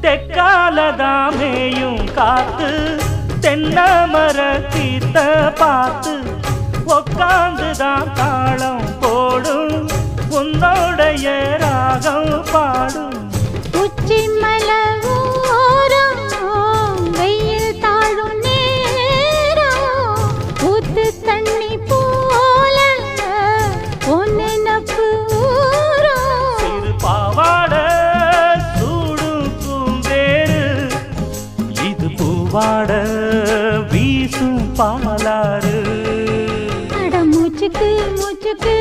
தெக்காலதாமேயும் காத்து தென்னமர தீத்த பார்த்து உக்காந்துதான் தாளம் போடும் உன்னோடைய ராகம் பாடும். உச்சி மலவோரம் வெயில் தாழும் நேரம் ஊத்து தண்ணி போல ஒன்னப்பு ஊரும். சிறு பாவாட சூடும் பூந்தேரு இது பூவாட வீசும் பாலாறு. மூச்சுக்கு மூச்சுக்கு